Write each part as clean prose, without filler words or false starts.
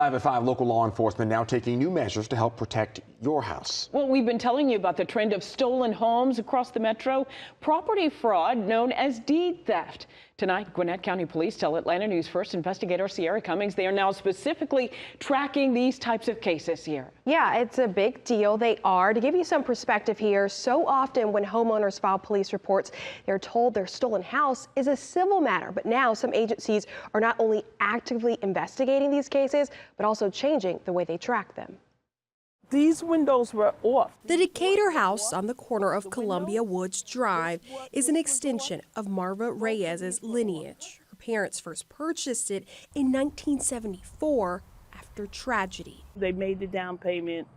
5 at 5 local law enforcement now taking new measures to help protect your house. Well, we've been telling you about the trend of stolen homes across the metro, property fraud known as deed theft. Tonight, Gwinnett County Police tell Atlanta News First investigator Sierra Cummings they are now specifically tracking these types of cases here. Yeah, it's a big deal. They are. To give you some perspective here, so often when homeowners file police reports, they're told their stolen house is a civil matter. But now some agencies are not only actively investigating these cases, but also changing the way they track them. These windows were off. The Decatur house on the corner of Columbia Woods Drive is an extension of Marva Reyes's lineage. Her parents first purchased it in 1974 after tragedy. They made the down payment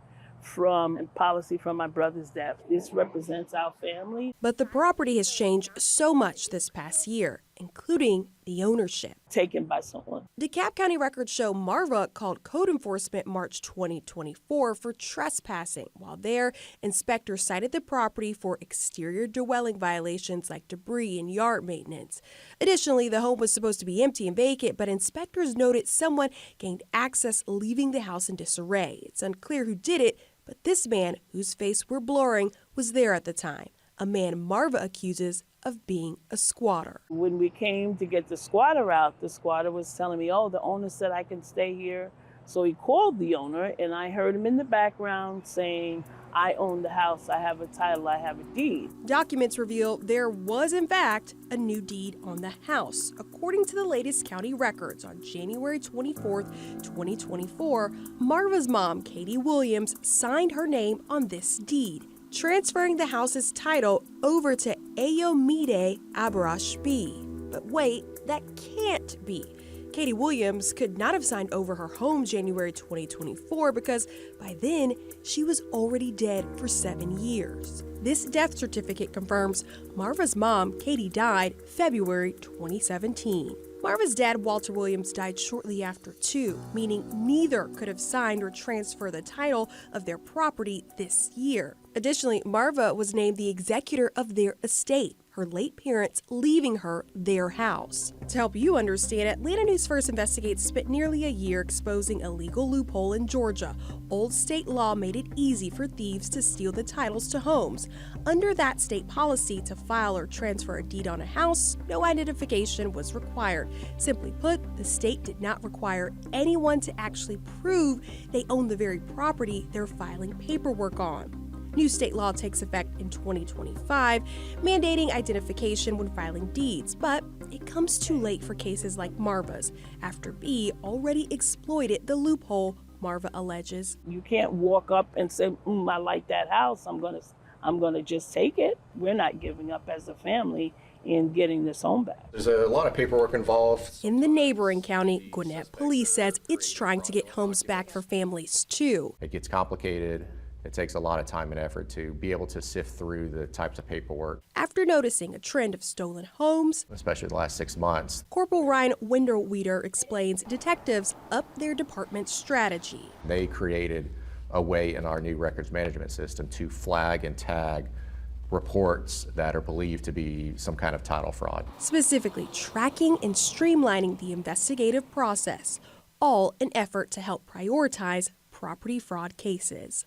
from policy from my brother's death. This represents our family. But the property has changed so much this past year, including the ownership. Taken by someone. DeKalb County records show Marva called code enforcement March 2024 for trespassing. While there, inspectors cited the property for exterior dwelling violations like debris and yard maintenance. Additionally, the home was supposed to be empty and vacant, but inspectors noted someone gained access, leaving the house in disarray. It's unclear who did it, but this man, whose face we're blurring, was there at the time. A man Marva accuses of being a squatter. When we came to get the squatter out, the squatter was telling me, oh, the owner said I can stay here. So he called the owner, and I heard him in the background saying, I own the house, I have a title, I have a deed. Documents reveal there was, in fact, a new deed on the house. According to the latest county records, on January 24th, 2024, Marva's mom, Katie Williams, signed her name on this deed, transferring the house's title over to Ayomide Abrashbi. But wait, that can't be. Katie Williams could not have signed over her home January 2024 because by then she was already dead for 7 years. This death certificate confirms Marva's mom, Katie, died February 2017. Marva's dad, Walter Williams, died shortly after too, meaning neither could have signed or transferred the title of their property this year. Additionally, Marva was named the executor of their estate, her late parents leaving her their house. To help you understand, Atlanta News First Investigates spent nearly a year exposing a legal loophole in Georgia. Old state law made it easy for thieves to steal the titles to homes. Under that state policy, to file or transfer a deed on a house, no identification was required. Simply put, the state did not require anyone to actually prove they own the very property they're filing paperwork on. New state law takes effect in 2025, mandating identification when filing deeds, but it comes too late for cases like Marva's, after B already exploited the loophole, Marva alleges. You can't walk up and say, I like that house, I'm gonna just take it. We're not giving up as a family in getting this home back. There's a lot of paperwork involved. In the neighboring county, Gwinnett Police says it's trying to get homes back for families too. It gets complicated. It takes a lot of time and effort to be able to sift through the types of paperwork. After noticing a trend of stolen homes, especially the last 6 months, Corporal Ryan Winderweeder explains detectives upped their department's strategy. They created a way in our new records management system to flag and tag reports that are believed to be some kind of title fraud. Specifically tracking and streamlining the investigative process, all an effort to help prioritize property fraud cases.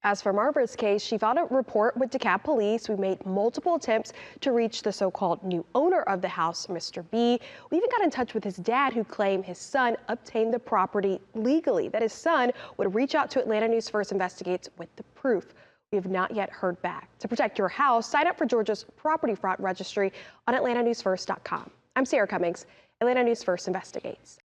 As for Marva's case, she filed a report with DeKalb Police. We made multiple attempts to reach the so-called new owner of the house, Mr. B. We even got in touch with his dad, who claimed his son obtained the property legally, that his son would reach out to Atlanta News First Investigates with the proof. We have not yet heard back. To protect your house, sign up for Georgia's property fraud registry on AtlantaNewsFirst.com. I'm Sierra Cummings, Atlanta News First Investigates.